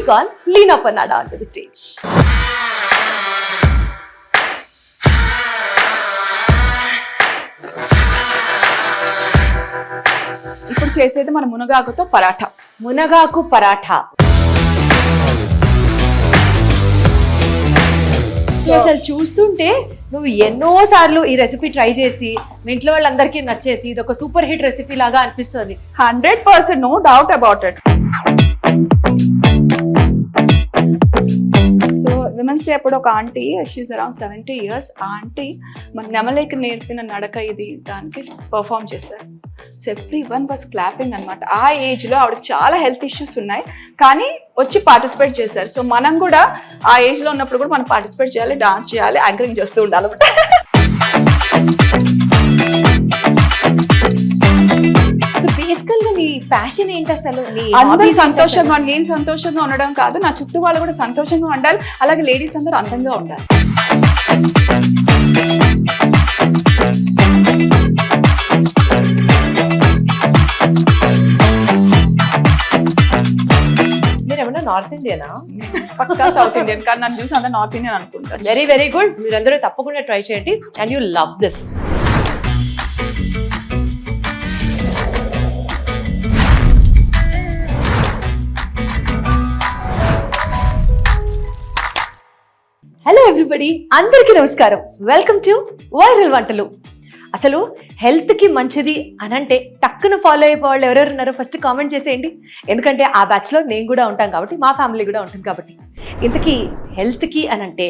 call Leena Pannada onto the stage. ఇప్పుడు చేసేది మన మునగాకుతో పరాఠా. మునగాకు పరాఠా. అసలు చూస్తుంటే నువ్వు ఎన్నో సార్లు ఈ రెసిపీ ట్రై చేసి మీ ఇంట్లో వాళ్ళందరికీ నచ్చేసి ఇది ఒక సూపర్ హిట్ రెసిపీ లాగా అనిపిస్తుంది. 100%, no doubt about it. So women's day అప్పుడు ఒక ఆంటీ, షీఈస్ అరౌండ్ 70 years, ఆ ఆంటీ మన నెమలేకి నేర్పిన నడక ఇది దానికి పర్ఫామ్ చేశారు. So every one was clapping అనమాట. ఆ ఏజ్లో ఆవిడకి చాలా హెల్త్ ఇష్యూస్ ఉన్నాయి, కానీ వచ్చి పార్టిసిపేట్ చేశారు. సో మనం కూడా ఆ ఏజ్లో ఉన్నప్పుడు కూడా మనం పార్టిసిపేట్ చేయాలి, డాన్స్ చేయాలి, యాంకరింగ్ చేస్తూ ఉండాలి. సో బేసికల్ గా నీ ప్యాషన్ ఏంటి అసలు? అందరూ సంతోషంగా, నేను సంతోషంగా ఉండడం కాదు, నా చుట్టూ వాళ్ళు కూడా సంతోషంగా ఉండాలి, అలాగే లేడీస్ అందరూ అందంగా ఉండాలి. మీరు ఏమన్నా నార్త్ ఇండియనా? పక్కా సౌత్ ఇండియన్, కానీ నన్ను చూసి అందరూ నార్త్ ఇండియన్ అనుకుంటారు. Very very good. మీరందరూ తప్పకుండా ట్రై చేయండి and you love this. Hello everybody, అందరికీ నమస్కారం. వెల్కమ్ టు వైరల్ వంటలు. అసలు హెల్త్కి మంచిది అనంటే టక్కున ఫాలో అయిపోయే వాళ్ళు ఎవరెవరు ఉన్నారో ఫస్ట్ కామెంట్ చేసేయండి. ఎందుకంటే ఆ బ్యాచ్లో నేను కూడా ఉంటాం కాబట్టి, మా ఫ్యామిలీ కూడా ఉంటుంది కాబట్టి. ఇంతకీ హెల్త్కి అనంటే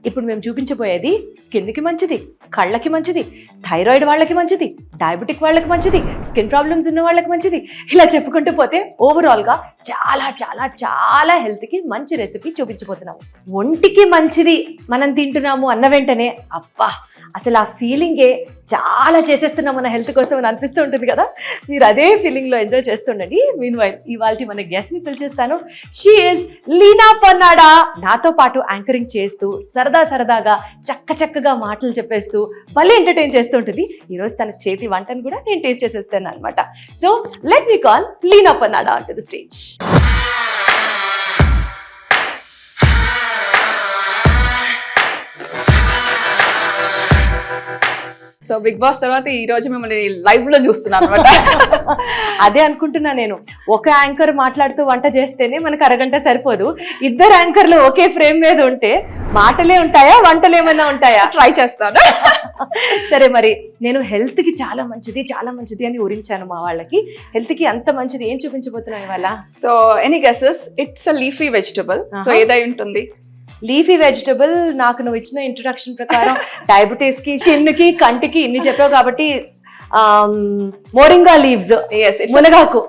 ఇప్పుడు మేము చూపించబోయేది స్కిన్కి మంచిది, కళ్ళకి మంచిది, థైరాయిడ్ వాళ్ళకి మంచిది, డయాబెటిక్ వాళ్ళకి మంచిది, స్కిన్ ప్రాబ్లమ్స్ ఉన్న వాళ్ళకి మంచిది, ఇలా చెప్పుకుంటూ పోతే ఓవరాల్గా చాలా చాలా చాలా హెల్త్కి మంచి రెసిపీ చూపించబోతున్నాము. ఒంటికి మంచిది మనం తింటున్నాము అన్న వెంటనే అబ్బా అసలు ఆ ఫీలింగే చాలా చేసేస్తున్నాం మన హెల్త్ కోసం అని అనిపిస్తూ ఉంటుంది కదా. మీరు అదే ఫీలింగ్లో ఎంజాయ్ చేస్తుండండి. మీన్వైల్ ఇవాళ మన గెస్ట్ని పిలిచేస్తాను. She is Leena Pannada. నాతో పాటు యాంకరింగ్ చేస్తూ సరదాగా చక్కగా మాటలు చెప్పేస్తూ భలే ఎంటర్టైన్ చేస్తూ ఉంటుంది. ఈరోజు తన చేతి వంటను కూడా నేను టేస్ట్ చేసేస్తాను అనమాట. So let me call Leena Pannada on to the stage. So Bigg Boss తర్వాత ఈ రోజు మిమ్మల్ని లైవ్ లో చూస్తున్నాను అనమాట. అదే అనుకుంటున్నా నేను. ఒక యాంకర్ మాట్లాడుతూ వంట చేస్తేనే మనకు అరగంట సరిపోదు. ఇద్దరు యాంకర్లు ఒకే ఫ్రేమ్ మీద ఉంటే మాటలే ఉంటాయా, వంటలు ఏమైనా ఉంటాయా? ట్రై చేస్తాను. సరే, మరి నేను హెల్త్ కి చాలా మంచిది అని ఊరించాను మా వాళ్ళకి. హెల్త్ కి అంత మంచిది ఏం చూపించబోతున్నాను ఇవాళ? So any guesses? It's a leafy vegetable. So ఏదై ఉంటుంది? Leafy vegetable. నాకు నువ్వు ఇచ్చిన ఇంట్రొడక్షన్ ప్రకారం డయాబెటీస్ కి, స్కిన్ కి, కంటికి ఇన్ని చెప్పావు కాబట్టి మోరింగా లీవ్స్. మునగాకు.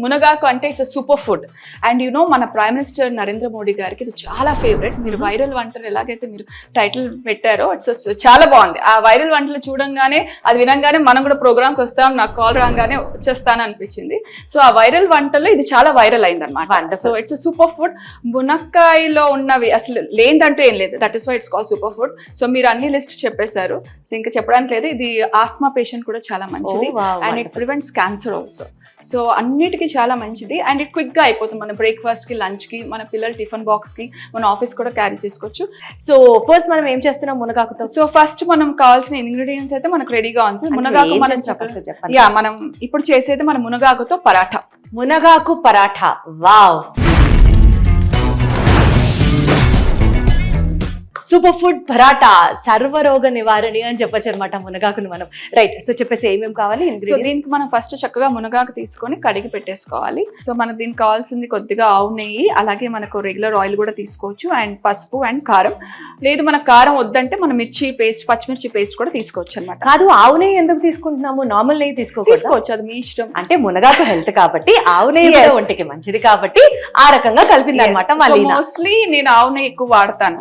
మునగాకు అంటే it's super food. And you know, మన ప్రైమ్ మినిస్టర్ నరేంద్ర మోడీ గారికి ఇది చాలా ఫేవరెట్. మీరు వైరల్ వంటలు ఎలాగైతే మీరు టైటిల్ పెట్టారో ఇట్స్ చాలా బాగుంది. ఆ వైరల్ వంటలు చూడంగానే, అది వినంగానే మనం కూడా ప్రోగ్రామ్కి వస్తాం, నాకు కాల్ రాగానే వచ్చేస్తాను అనిపించింది. సో ఆ వైరల్ వంటల్లో ఇది చాలా వైరల్ అయింది అనమాట. So it's super food. మునక్కాయలో ఉన్నవి అసలు లేదంటూ ఏం లేదు. That is why it's call super food. So మీరు అన్ని లిస్ట్ చెప్పేశారు, సో ఇంకా చెప్పడానికి లేదు. ఇది ఆస్మా పేషెంట్ కూడా చాలా మంచిది. And it prevents cancer also. So అన్నిటికీ చాలా మంచిది. అండ్ ఇట్ క్విక్గా అయిపోతుంది. మన బ్రేక్ఫాస్ట్కి, లంచ్కి, మన పిల్లల టిఫిన్ బాక్స్కి, మన ఆఫీస్ కూడా క్యారీ చేసుకోవచ్చు. సో ఫస్ట్ మనం ఏం చేస్తున్నాం మునగాకుతో? సో ఫస్ట్ మనం కావాల్సిన ఇంగ్రీడియంట్స్ అయితే మనకు రెడీగా ఉంది. మునగాకు మనం ఇప్పుడు చేసేది మన మునగాకుతో పరాఠా. మునగాకు paratha. Wow, super food paratha, సర్వరోగ నివారణి అని చెప్పొచ్చు అనమాట మునగాకును మనం. రైట్. సో చెప్పేసి ఏమేమి కావాలి? సో దీనికి మనం ఫస్ట్ చక్కగా మునగాకు తీసుకొని కడిగి పెట్టేసుకోవాలి. సో మనకు దీనికి కావాల్సింది కొద్దిగా ఆవు నెయ్యి, అలాగే మనకు రెగ్యులర్ ఆయిల్ కూడా తీసుకోవచ్చు, అండ్ పసుపు అండ్ కారం. లేదు మనకు కారం వద్దంటే మనం మిర్చి పేస్ట్, పచ్చిమిర్చి పేస్ట్ కూడా తీసుకోవచ్చు అనమాట. కాదు, ఆవు నెయ్యి ఎందుకు తీసుకుంటున్నాము? నార్మల్ నెయ్యి తీసుకోవచ్చు, అది మీ ఇష్టం. అంటే మునగాకు హెల్త్ కాబట్టి, ఆవు నెయ్యి ఒంటికి మంచిది కాబట్టి ఆ రకంగా కలిపింది అనమాట. మోస్ట్లీ నేను ఆవు నెయ్యి ఎక్కువ వాడతాను.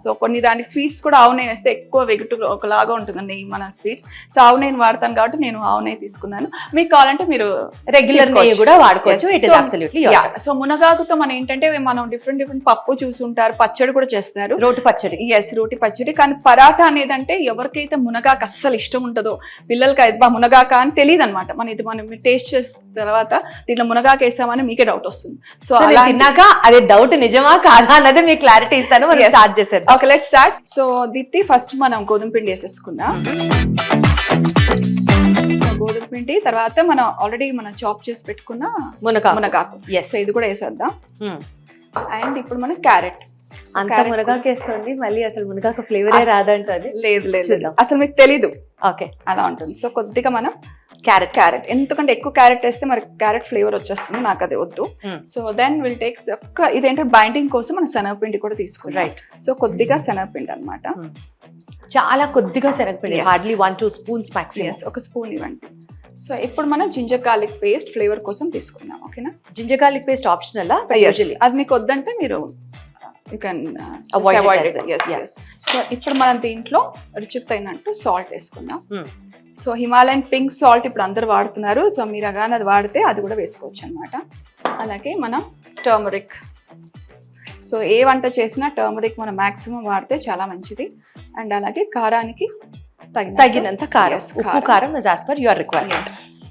సో కొన్ని దానికి స్వీట్స్ కూడా ఆవు నెయ్యి వేస్తే ఎక్కువ వెగటు ఒకలాగా ఉంటుంది నెయ్యి మన స్వీట్స్. సో ఆవు నెయ్యి వాడతాను కాబట్టి నేను ఆవు నెయ్యి తీసుకున్నాను. మీకు కావాలంటే మీరు రెగ్యులర్ నెయ్యి కూడా వాడుకోవచ్చు. It is absolutely your choice. So మునగాకుతో మనం ఏంటంటే మనం డిఫరెంట్ పప్పు చూసుంటారు, పచ్చడి కూడా చేస్తారు, రోటి పచ్చడి. ఎస్, రోటి పచ్చడి. కానీ పరాటా అనేది అంటే ఎవరికైతే మునగాకు అస్సలు ఇష్టం ఉంటుందో, పిల్లలకి అయితే మునగాక అని తెలియదు అనమాట. మనం టేస్ట్ చేసిన తర్వాత దీంట్లో మునగాకు వేసామని మీకే డౌట్ వస్తుంది. సో అలా తిన్నాక అదే డౌట్ నిజమా కాదా అన్నది మీకు క్లారిటీ ఇస్తాను. మనం స్టార్ట్ చేసేద్దాం. Okay, let's start. సో దిత్తి ఫస్ట్ మనం గోధుమ పిండి వేసేసుకుందాం. గోధుమ పిండి తర్వాత మనం ఆల్రెడీ మనం చాప్ చేసి పెట్టుకున్న మునగాకు. ఎస్, సో ఇది కూడా వేసేద్దాం. అండ్ ఇప్పుడు మనం క్యారెట్. అంత మునగాకు వేస్తుంది, మళ్ళీ అసలు మునగాకు ఫ్లేవరే రాదంటది. లేదు అసలు మీకు తెలీదు. ఓకే, అలా ఉంటుంది. సో కొద్దిగా మనం క్యారెట్ ఎందుకంటే ఎక్కువ క్యారెట్ వేస్తే మరి క్యారెట్ ఫ్లేవర్ వచ్చేస్తుంది, నాకు అది వద్దు. సో దెన్ విల్ టేక్ ఇదేంటంటే బైండింగ్ కోసం మనం శనగపిండి కూడా తీసుకుంటాం. రైట్. సో కొద్దిగా శనగపిండి అనమాట, చాలా కొద్దిగా శనగపిండి, హార్డ్లీ 1-2 స్పూన్స్ మాక్సిమం. ఒక స్పూన్ ఇవ్వండి. సో ఇప్పుడు మనం జింజర్ గార్లిక్ పేస్ట్ ఫ్లేవర్ కోసం తీసుకుందాం. ఓకేనా? Ginger garlic paste optional. అది మీకు వద్దంటే మీరు you can avoid it. yes. So ఇప్పుడు మనం దీంట్లో రుచికి తగినట్టు సాల్ట్ వేసుకుందాం. సో హిమాలయన్ పింక్ సాల్ట్ ఇప్పుడు అందరు వాడుతున్నారు. సో మీరు కానీ అది వాడితే అది కూడా వేసుకోవచ్చు అనమాట. అలాగే మనం టర్మరిక్. సో ఏ వంట చేసినా టర్మరిక్ మనం మ్యాక్సిమం వాడితే చాలా మంచిది. అండ్ అలాగే కారానికి తగినంత కారం, ఉప్పు కారం as per your requirement.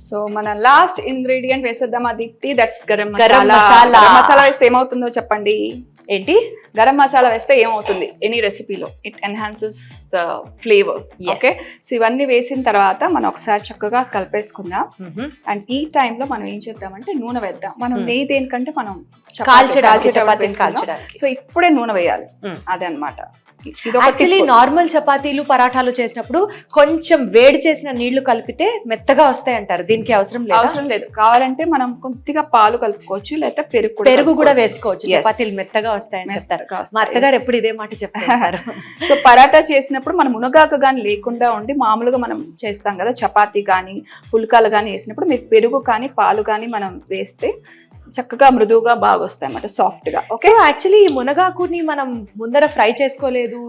So మన లాస్ట్ ఇంగ్రీడియంట్ వేసేద్దాం. అది దట్స్ గరం మసాలా. గరం మసాలా వేస్తే ఏమవుతుందో చెప్పండి. ఏంటి? గరం మసాలా వేస్తే ఏమవుతుంది ఎనీ రెసిపీలో? It enhances the flavour. Okay, so ఇవన్నీ వేసిన తర్వాత మనం ఒకసారి చక్కగా కలిపేసుకుందాం. అండ్ ఈ టైంలో మనం ఏం చేద్దామంటే నూనె వేద్దాం. మనం నెయ్యి దేనికంటే మనం కాల్చడానికి. సో ఇప్పుడే నూనె వేయాలి, అదే అనమాట. యాక్చువల్లీ నార్మల్ చపాతీలు పరాఠాలు చేసినప్పుడు కొంచెం వేడి చేసిన నీళ్లు కలిపితే మెత్తగా వస్తాయి అంటారు. దీనికి అవసరం లేదు. కావాలంటే మనం కొద్దిగా పాలు కలుపుకోవచ్చు, లేకపోతే పెరుగు కూడా వేసుకోవచ్చు. చపాతీలు మెత్తగా వస్తాయని చెప్తారు. మా అత్తగారు ఎప్పుడు ఇదే మాట చెప్తారు. సో పరాటా చేసినప్పుడు మనం మునగాకు కానీ లేకుండా ఉండి మామూలుగా మనం చేస్తాం కదా, చపాతీ కానీ పుల్కాలు కానీ వేసినప్పుడు మీరు పెరుగు కానీ పాలు కానీ మనం వేస్తే చక్కగా మృదువుగా బాగా వస్తాయి అన్నమాట, సాఫ్ట్ గా. ఓకే, యాక్చువల్లీ ఈ మునగాకుని మనం ముందర ఫ్రై చేసుకోలేదు,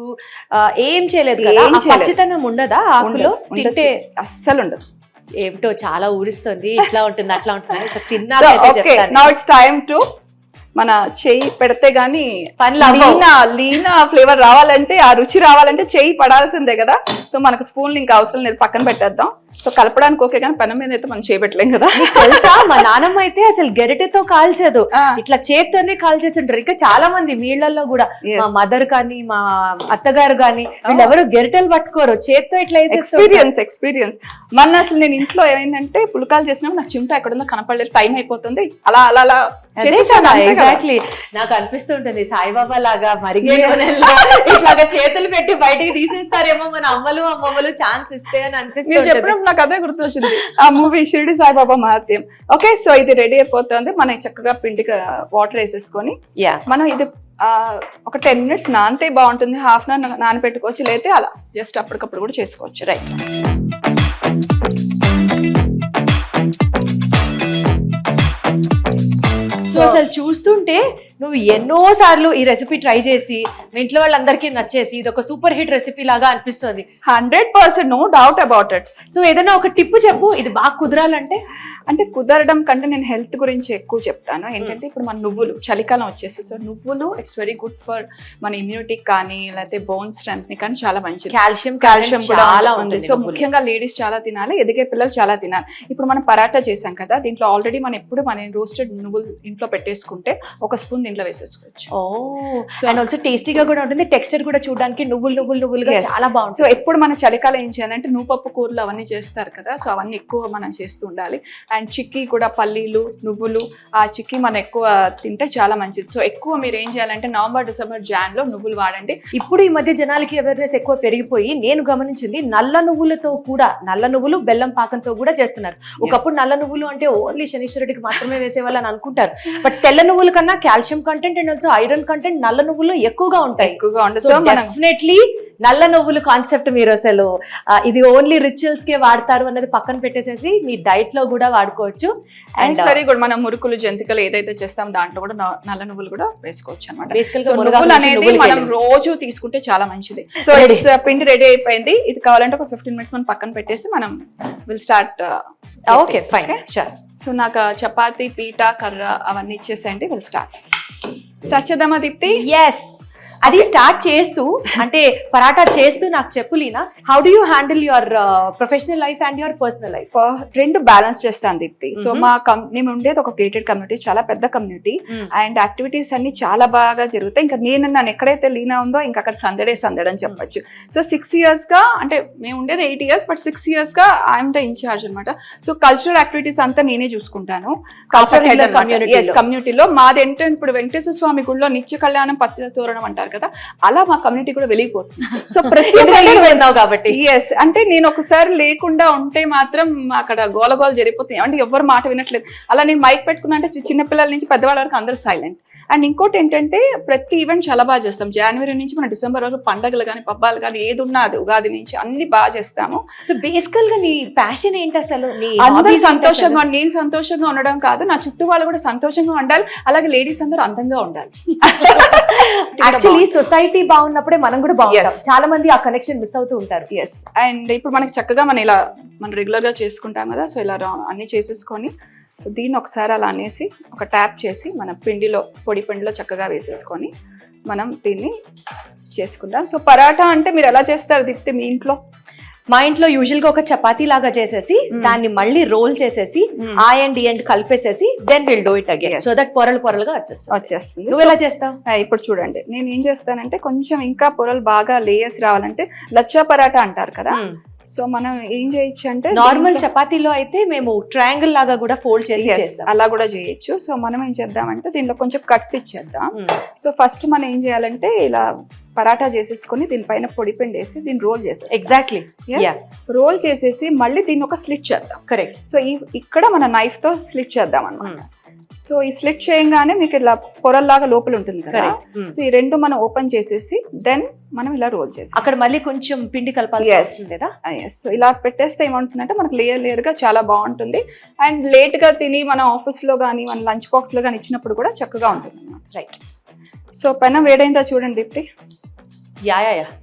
ఏం చేయలేదు కదా, పచ్చితనం ఉండదా ఆకులో? తింటే అస్సలు ఉండదు. ఏమిటో చాలా ఊరిస్తుంది, ఇట్లా ఉంటుంది అట్లా ఉంటుంది. సో తిన్నా. నౌ ఇట్స్ టైమ్ టు మన చెయ్యి పెడితే గానీ లీనా ఫ్లేవర్ రావాలంటే, ఆ రుచి రావాలంటే చెయ్యి పడాల్సిందే కదా. సో మనకు స్పూన్లు ఇంకా అవసరం లేదు, పక్కన పెట్టేద్దాం. సో కలపడానికి ఓకే, కానీ పెనం మీద అయితే మనం చేయబెట్టలేం కదా. తెలుసా, మా నాన్నమ్మ అయితే అసలు గెరిటెతో కాల్చదు, ఇట్లా చేత్తోనే కాల్చేస్తుంటారు. ఇంకా చాలా మంది మీళ్లలో కూడా, మా మదర్ కానీ మా అత్తగారు కానీ వీళ్ళెవరు గెరిటెలు పట్టుకోరు, చేత్తో ఇట్లా ఎక్స్పీరియన్స్. మన అసలు నేను ఇంట్లో ఏమైందంటే పుల్కాలు చేసినప్పుడు నాకు చిమ్టా ఎక్కడుందో కనపడలేదు, టైం అయిపోతుంది, అలా అలా అలా ఎగ్జాక్ట్లీ నాకు అనిపిస్తుంటుంది సాయిబాబా లాగా మరిగే ఇట్లాగా చేతులు పెట్టి బయటికి తీసేస్తారేమో మన అమ్మమ్మలు ఛాన్స్ ఇస్తే అని అనిపిస్తుంది. నాకు అదే గుర్తొచ్చింది ఆ మూవీ షిరిడి సాయిబాబా మహత్యం. ఓకే, సో ఇది రెడీ అయిపోతుంది. మనం చక్కగా పిండికి వాటర్ వేసేసుకొని మనం ఇది ఒక 10 minutes నానితే బాగుంటుంది. హాఫ్ అన్ అవర్ నానబెట్టుకోవచ్చు, లేతే అలా జస్ట్ అప్పటికప్పుడు కూడా చేసుకోవచ్చు. రైట్. సో అసలు చూస్తుంటే నువ్వు ఎన్నో సార్లు ఈ రెసిపీ ట్రై చేసి మీ ఇంట్లో వాళ్ళందరికీ నచ్చేసి ఇది ఒక సూపర్ హిట్ రెసిపీ లాగా అనిపిస్తుంది. 100% no doubt about it. So ఏదైనా ఒక టిప్ చెప్పు, ఇది బాగా కుదరాలంటే. అంటే కుదరడం కంటే నేను హెల్త్ గురించి ఎక్కువ చెప్తాను. ఏంటంటే ఇప్పుడు మన నువ్వులు చలికాలం వచ్చేసి, సో నువ్వులు ఇట్స్ వెరీ గుడ్ ఫర్ మన ఇమ్యూనిటీ కానీ లేకపోతే బోన్ స్ట్రెంత్ ని కానీ చాలా మంచిది. కాల్షియం చాలా ఉంది. సో ముఖ్యంగా లేడీస్ చాలా తినాలి, ఎదిగే పిల్లలు చాలా తినాలి. ఇప్పుడు మనం పరాటా చేసాం కదా, దీంట్లో ఆల్రెడీ మనం ఎప్పుడు మన రోస్టెడ్ నువ్వులు ఇంట్లో పెట్టేసుకుంటే ఒక స్పూన్ దీంట్లో వేసేసుకోవచ్చు. అండ్ ఆల్సో టేస్టీగా కూడా ఉంటుంది, టెక్స్చర్ కూడా చూడడానికి నువ్వులుగా చాలా బాగుంటుంది. సో ఎప్పుడు మన చలికాలం ఏం చేయాలంటే నువ్వుపప్పు కూరలు అవన్నీ చేస్తారు కదా, సో అవన్నీ ఎక్కువ మనం చేస్తూ ఉండాలి. అండ్ చిక్కీ కూడా పల్లీలు నువ్వులు, ఆ చిక్కీ మనం ఎక్కువ తింటే చాలా మంచిది. సో ఎక్కువ మీరు ఏం చేయాలంటే నవంబర్ డిసెంబర్ జాన్లో నువ్వులు వాడండి. ఇప్పుడు ఈ మధ్య జనాలకి అవేర్నెస్ ఎక్కువ పెరిగిపోయి నేను గమనించింది నల్ల నువ్వులతో కూడా, నల్ల నువ్వులు బెల్లం పాకంతో కూడా చేస్తున్నారు. ఒకప్పుడు నల్ల నువ్వులు అంటే ఓన్లీ శనీశ్వరుడికి మాత్రమే వేసేవాళ్ళని అనుకుంటారు, బట్ తెల్ల నువ్వుల కన్నా calcium content and also iron content నల్ల నువ్వుల్లో ఎక్కువగా ఉంటాయి. సో డెఫినెట్లీ నల్ల నువ్వులు కాన్సెప్ట్ మీరు అసలు ఇది ఓన్లీ రిచువల్స్ కే వాడతారు అన్నది పక్కన పెట్టేసేసి మీ డైట్ లో కూడా వాడుకోవచ్చు. And very good. మనం మురుకులు జంతికలు ఏదైతే చేస్తాం దాంట్లో కూడా నల్ల నువ్వులు కూడా వేసుకోవచ్చు అనమాట. బేసికల్ నువ్వులు అనేది మనం రోజు తీసుకుంటే చాలా మంచిది. సో పిండి రెడీ అయిపోయింది. ఇది కావాలంటే ఒక 15 minutes మనం పక్కన పెట్టేసి మనం will start. Okay fine sure. So నాకు చపాతీ పీట కర్ర అవన్నీ ఇచ్చేసేయండి. విల్ స్టార్ట్ చేద్దామా దీప్తి? ఎస్. అది స్టార్ట్ చేస్తూ అంటే పరాటా చేస్తూ నాకు చెప్పు Leena, how do you handle your professional life and your personal life? రెండు బ్యాలెన్స్ చేస్తాను దీప్తి. సో మా మేము ఉండేది ఒక గేటెడ్ కమ్యూనిటీ, చాలా పెద్ద కమ్యూనిటీ. అండ్ యాక్టివిటీస్ అన్ని చాలా బాగా జరుగుతాయి. ఇంకా నన్ను ఎక్కడైతే లీనా ఉందో ఇంకా అక్కడ సందడే అని చెప్పొచ్చు. సో 6 years గా, అంటే మేము ఉండేది 8 years, బట్ 6 years గా ఐఎమ్ ద ఇన్ఛార్జ్ అనమాట. సో కల్చరల్ యాక్టివిటీస్ అంతా నేనే చూసుకుంటాను కమ్యూనిటీలో. మాది ఏంటంటే ఇప్పుడు వెంకటేశ్వర స్వామి గుడిలో నిత్య కళ్యాణం పత్రిక తోరణం అంటారు కదా, అలా మా కమ్యూనిటీ కూడా వెలిగిపోతుంది. సో ప్రతి కాబట్టి ఎస్, అంటే నేను ఒకసారి లేకుండా ఉంటే మాత్రం అక్కడ గోలగోల జరిగిపోతుంది. అంటే ఎవరు మాట వినట్లేదు. అలా నేను మైక్ పెట్టుకున్నా అంటే చిన్నపిల్లల నుంచి పెద్దవాళ్ళ వరకు అందరూ సైలెంట్. అండ్ ఇంకోటి ఏంటంటే ప్రతి ఈవెంట్ చాలా బాగా చేస్తాం. జనవరి నుంచి మన డిసెంబర్ వరకు పండగలు కానీ పబ్బాలు కానీ ఏది ఉన్నా అది ఉగాది నుంచి అన్ని బాగా చేస్తాము. సో బేసికల్ గా నీ ప్యాషన్ ఏంటి అసలు? అందరూ సంతోషంగా, నేను సంతోషంగా ఉండడం కాదు, నా చుట్టూ వాళ్ళు కూడా సంతోషంగా ఉండాలి. అలాగే లేడీస్ అందరూ అందంగా ఉండాలి. యాక్చువల్లీ సొసైటీ బాగున్నప్పుడే మనం కూడా బాగుంటాం. చాలా మంది ఆ కనెక్షన్ మిస్ అవుతూ ఉంటారు. ఎస్. అండ్ ఇప్పుడు మనకి చక్కగా మనం రెగ్యులర్ గా చేసుకుంటాం కదా, సో ఇలా అన్ని చేసేసుకొని సో దీన్ని ఒకసారి అలా అనేసి ఒక ట్యాప్ చేసి మన పొడి పిండిలో చక్కగా వేసేసుకొని మనం దీన్ని చేసుకుంటాం. సో పరాటా అంటే మీరు ఎలా చేస్తారు దీప్తి మీ ఇంట్లో? మా ఇంట్లో యూజువల్ గా ఒక చపాతీ లాగా చేసేసి దాన్ని మళ్ళీ రోల్ చేసేసి ఆ ఎండ్ కలిపేసేసి then will do it again so that పొరలుగా వచ్చేస్తుంది. నువ్వు ఎలా చేస్తావు? ఇప్పుడు చూడండి, నేను ఏం చేస్తానంటే కొంచెం ఇంకా పొరలు బాగా లేయర్స్ రావాలంటే లచ్చా పరాటా అంటారు కదా, సో మనం ఏం చేయొచ్చు అంటే నార్మల్ చపాతీలో అయితే మేము ట్రయాంగిల్ లాగా కూడా ఫోల్డ్ చేసి అలా కూడా చేయొచ్చు. సో మనం ఏం చేద్దామంటే దీనిలో కొంచెం కట్స్ ఇచ్చేద్దాం. సో ఫస్ట్ మనం ఏం చేయాలంటే ఇలా పరాటా చేసేసుకొని దీనిపైన పొడి పిండి వేసి దీన్ని రోల్ చేసేసి ఎగ్జాక్ట్లీ రోల్ చేసేసి మళ్ళీ దీన్ని ఒక స్లిట్ చేద్దాం. కరెక్ట్. సో ఇక్కడ మన నైఫ్ తో స్లిట్ చేద్దాం అన్నమాట. సో ఈ స్లిట్ చేయగానే మీకు ఇలా పొరల్లాగా లోపల ఉంటుంది కదా, సో ఈ రెండు మనం ఓపెన్ చేసేసి దెన్ మనం ఇలా రోల్ చేసి అక్కడ మళ్ళీ కొంచెం పిండి కలపాలి కదా. సో ఇలా పెట్టేస్తే ఏమంటుందంటే మనకు లేయర్ గా చాలా బాగుంటుంది. అండ్ లేట్ గా తిని మన ఆఫీస్ లో కానీ మన లంచ్ బాక్స్ లో కానీ ఇచ్చినప్పుడు కూడా చక్కగా ఉంటుంది అన్నమాట. రైట్. సో పెనం వేడైందా చూడండి దీప్తి. యా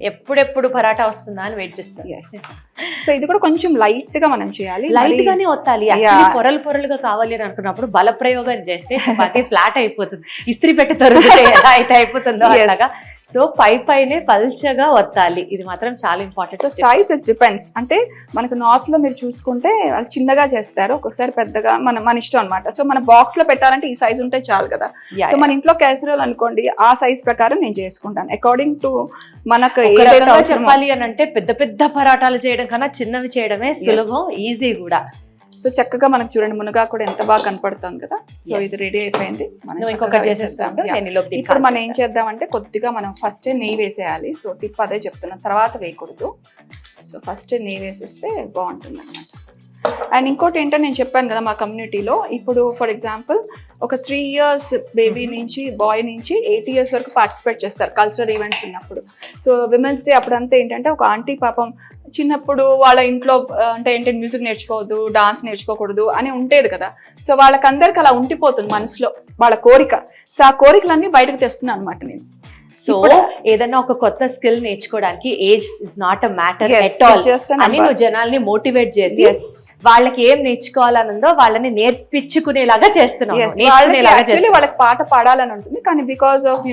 ఎప్పుడెప్పుడు పరాటా వస్తుందా అని వెయిట్ చేస్తాను. సో ఇది కూడా కొంచెం లైట్ గా మనం చేయాలి, లైట్ గానే వత్తాలి. పొరలుగా కావాలి అని అనుకున్నప్పుడు బల ప్రయోగం చేస్తే చపాతీ ఫ్లాట్ అయిపోతుంది. ఇస్త్రీ పెట్టి తొరిగితే ఎలా అయితే అయిపోతుందో అలాగా. సో పైనే పల్చగా వత్తాలి. ఇది మాత్రం చాలా important. So size it depends. అంటే మనకు నార్త్ లో మీరు చూసుకుంటే వాళ్ళు చిన్నగా చేస్తారు, ఒక్కొక్కసారి పెద్దగా, మన ఇష్టం అనమాట. సో మన బాక్స్ లో పెట్టాలంటే ఈ సైజ్ ఉంటే చాలు కదా. సో మన ఇంట్లో క్యాసరోల్ అనుకోండి, ఆ సైజ్ ప్రకారం నేను చేసుకుంటాను అకార్డింగ్ టు మనకు. చెప్పాలి అని అంటే పెద్ద పెద్ద పరాటాలు చేయడం కన్నా చిన్నవి చేయడమే సులభం, ఈజీ కూడా. సో చక్కగా మనకు చూడండి మునగా కూడా ఎంత బాగా కనపడుతుంది కదా. సో ఇది రెడీ అయిపోయింది. మనం ఇంకొకటి చేసేస్తాం. ఇప్పుడు మనం ఏం చేద్దామంటే కొద్దిగా మనం ఫస్ట్ నెయ్యి వేసేయాలి. సో టిప్ అదే చెప్తున్నాం, తర్వాత వేయకూడదు. సో ఫస్ట్ నెయ్యి వేసేస్తే బాగుంటుంది అన్నమాట. అండ్ ఇంకోటి ఏంటో నేను చెప్పాను కదా, మా కమ్యూనిటీలో ఇప్పుడు ఫర్ ఎగ్జాంపుల్ ఒక 3 years బేబీ నుంచి బాయ్ నుంచి 8 years వరకు పార్టిసిపేట్ చేస్తారు కల్చరల్ ఈవెంట్స్ ఉన్నప్పుడు. సో విమెన్స్ డే అప్పుడంతా ఏంటంటే ఒక ఆంటీ పాపం చిన్నప్పుడు వాళ్ళ ఇంట్లో అంటే ఏంటంటే మ్యూజిక్ నేర్చుకోవద్దు, డాన్స్ నేర్చుకోకూడదు అని ఉండేది కదా. సో వాళ్ళకందరికి అలా ఉండిపోతుంది మనసులో వాళ్ళ కోరిక. సో ఆ కోరికలన్నీ బయటకు తెస్తున్నాను అనమాట నేను. సో ఏదైనా ఒక కొత్త స్కిల్ నేర్చుకోవడానికి age is not a matter at all అని నువ్వు జనాల్ని మోటివేట్ చేసి వాళ్ళకి ఏం నేర్చుకోవాలనుందో వాళ్ళని నేర్పించుకునేలాగా చేస్తున్నావు. వాళ్ళకి పాట పాడాలని ఉంటుంది, కానీ బికాస్ ఆఫ్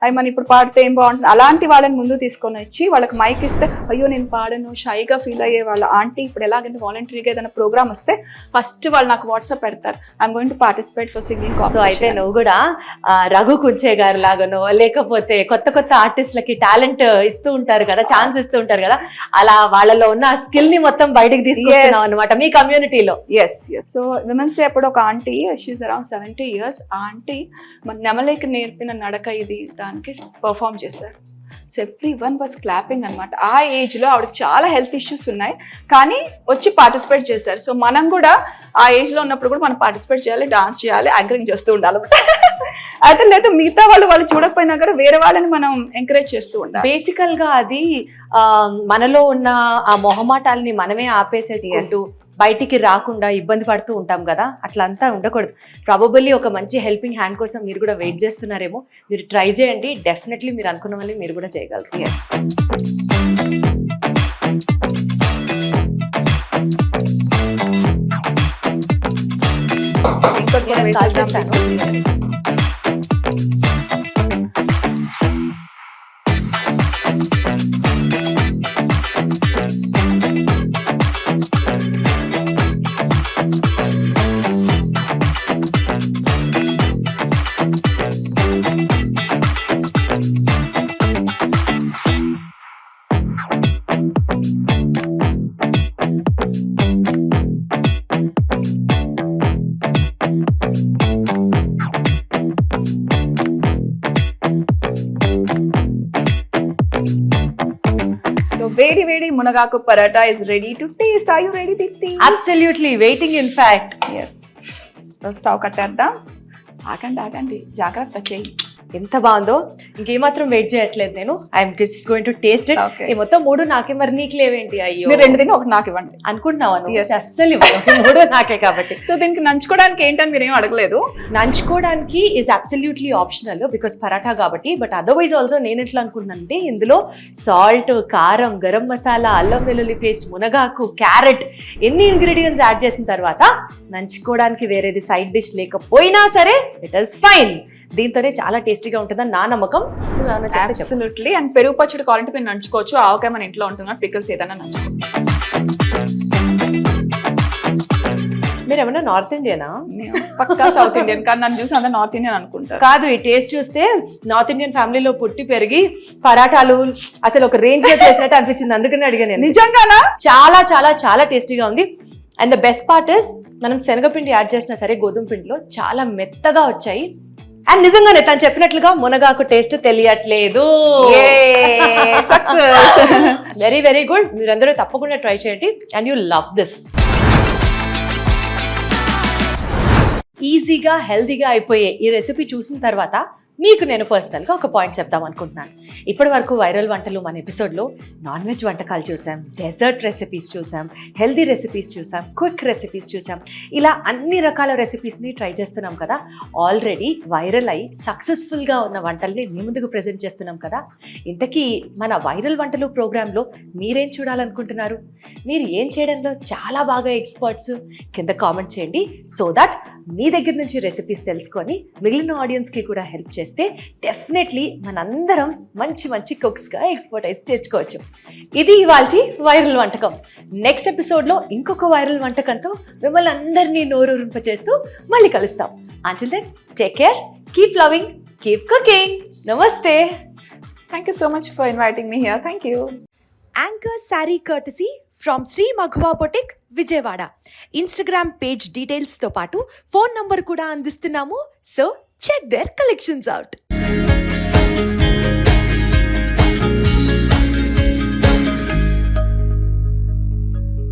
అవి మనం ఇప్పుడు పాడితే ఏం బాగుంటుంది అలాంటి వాళ్ళని ముందు తీసుకొని వచ్చి వాళ్ళకి మైక్ ఇస్తే అయ్యో నేను పాడను షైగా ఫీల్ అయ్యే వాళ్ళ ఆంటీ ఇప్పుడు ఎలాగంటే వాలంటరీగా ఏదైనా ప్రోగ్రామ్ వస్తే ఫస్ట్ వాళ్ళు నాకు వాట్సాప్ పెడతారు, I'm going to participate for singing. So అయితే నువ్వు కూడా రఘు కుంచే గారి లాగానో లేకపోతే కొత్త ఆర్టిస్టులకి టాలెంట్ ఇస్తూ ఉంటారు కదా, ఛాన్స్ ఇస్తూ ఉంటారు కదా, అలా వాళ్ళలో ఉన్న స్కిల్ ని మొత్తం బయటకు తీసుకొస్తున్నావు అనమాట మీ కమ్యూనిటీలో. ఎస్. సో విమెన్స్ డే అప్పుడు ఒక ఆంటీ, షీఈస్ అరౌండ్ 70 years, ఆ ఆంటీ మన నెమలేకి నేర్పిన నడక ఇది దానికి పర్ఫామ్ చేశారు. So every one was clapping అనమాట. ఆ ఏజ్లో ఆవిడకి చాలా హెల్త్ ఇష్యూస్ ఉన్నాయి, కానీ వచ్చి పార్టిసిపేట్ చేశారు. సో మనం కూడా ఆ ఏజ్లో ఉన్నప్పుడు కూడా మనం పార్టిసిపేట్ చేయాలి, డాన్స్ చేయాలి, యాంకరింగ్ చేస్తూ ఉండాలి. అయితే లేదా మిగతా వాళ్ళు చూడకపోయినా కూడా వేరే వాళ్ళని మనం ఎంకరేజ్ చేస్తూ ఉండాలి. బేసికల్ గా అది మనలో ఉన్న ఆ మొహమాటాలని మనమే ఆపేసేసుకుంటూ బయటికి రాకుండా ఇబ్బంది పడుతూ ఉంటాం కదా, అట్లా అంతా ఉండకూడదు. ప్రాబబల్లీ ఒక మంచి హెల్పింగ్ హ్యాండ్ కోసం మీరు కూడా వెయిట్ చేస్తున్నారేమో. మీరు ట్రై చేయండి, డెఫినెట్లీ మీరు అనుకున్న వాళ్ళు మీరు కూడా చేయగలరు. ఎస్. కాల్ చేస్తాను. వేడి వేడి మునగాకు paratha is ready to taste. Are you ready Deepti? Absolutely waiting in fact. Yes. Stove కట్టేద్దాం. ఆగండి, జాగ్రత్త చెయ్యి. ఎంత బాగుందో, ఇంకేమాత్రం వెయిట్ చేయట్లేదు నేను. I'm just going to taste it. Okay. ఈ మొత్తం 3 నాకే, మరి నీకు లేవేంటి? అయ్యో, మీరు 2 తిని ఒకటి నాకు ఇవ్వండి అనుకుంటున్నాను. Yes. అస్సలు ఇవ్వను. 3 నాకే కాబట్టి. సో దీనికి నంచుకోవడానికి ఏంటని మీరు ఏం అడగలేదు. నంచుకోవడానికి is absolutely optional because paratha కాబట్టి. బట్ అదర్వైజ్ ఆల్సో నేను ఎట్లా అనుకుంటున్నానంటే, ఇందులో సాల్ట్, కారం, గరం మసాలా, అల్లం వెల్లుల్లి పేస్ట్, మునగాకు, క్యారెట్, ఎన్ని ఇంగ్రీడియంట్స్ యాడ్ చేసిన తర్వాత నంచుకోవడానికి వేరేది సైడ్ డిష్ లేకపోయినా సరే ఇట్ ఈస్ ఫైన్. దీంతోనే చాలా టేస్టీగా ఉంటుందని నా నమ్మకం. అబ్సల్యూట్లీ. అండ్ పెరుగు పచ్చడి కావాలంటే మీరు నంచుకోవచ్చు. ఆవకాయ మన ఇంట్లో ఉంటుంది, పికల్స్ ఏదైనా నంచుకోవచ్చు. మీరు ఏమన్నా నార్త్ ఇండియనా? పక్కా సౌత్ ఇండియన్, కానీ నన్ను చూసి అందరూ నార్త్ ఇండియన్ అనుకుంటారు. కాదు, ఈ టేస్ట్ చూస్తే నార్త్ ఇండియన్ ఫ్యామిలీలో పుట్టి పెరిగి పరాటాలు అసలు ఒక రేంజ్ లో చేసినట్టు అనిపించింది. అందుకని అడిగాను నేను. నిజంగానా? చాలా చాలా చాలా టేస్టీగా ఉంది. And the best part is మనం శనగపిండి యాడ్ చేసినా సరే గోధుమ పిండిలో చాలా మెత్తగా వచ్చాయి. అండ్ నిజంగానే తను చెప్పినట్లుగా మునగాకు టేస్ట్ తెలియట్లేదు. Very very good. మీరందరూ తప్పకుండా ట్రై చేయండి అండ్ యూ లవ్ దిస్. ఈజీగా హెల్దీగా అయిపోయే ఈ రెసిపీ చూసిన తర్వాత మీకు నేను పర్సనల్గా ఒక పాయింట్ చెప్దాం అనుకుంటున్నాను. ఇప్పటి వరకు వైరల్ వంటలు మన ఎపిసోడ్లో నాన్ వెజ్ వంటకాలు చూసాం, డెజర్ట్ రెసిపీస్ చూసాం, హెల్దీ రెసిపీస్ చూసాం, క్విక్ రెసిపీస్ చూసాం. ఇలా అన్ని రకాల రెసిపీస్ని ట్రై చేస్తున్నాం కదా. ఆల్రెడీ వైరల్ అయ్యి సక్సెస్ఫుల్గా ఉన్న వంటల్ని మీ ముందుకు ప్రజెంట్ చేస్తున్నాం కదా. ఇంతకీ మన వైరల్ వంటలు ప్రోగ్రాంలో మీరేం చూడాలనుకుంటున్నారు? మీరు ఏం చేయడంలో చాలా బాగా ఎక్స్పర్ట్స్? కింద కామెంట్ చేయండి. సో దట్ మీ దగ్గర నుంచి రెసిపీస్ తెలుసుకొని మిగిలిన ఆడియన్స్కి కూడా హెల్ప్ చేస్తే డెఫినెట్లీ మనందరం మంచి మంచి కుక్స్గా ఎక్స్పర్టైజ్ తెచ్చుకోవచ్చు. ఇది ఇవాల్టి వైరల్ వంటకం. నెక్స్ట్ ఎపిసోడ్లో ఇంకొక వైరల్ వంటకంతో మిమ్మల్ని అందరినీ నోరూరింపచేస్తూ మళ్ళీ కలుస్తాం. Until then take care, keep loving, keep cooking. నమస్తే. Thank you so much for inviting me here. Thank you. Anchor sari courtesy from Shri Maghuva boutique Vijayawada. Instagram page డీటెయిల్స్తో పాటు ఫోన్ నంబర్ కూడా అందిస్తున్నాము. So check their collections out.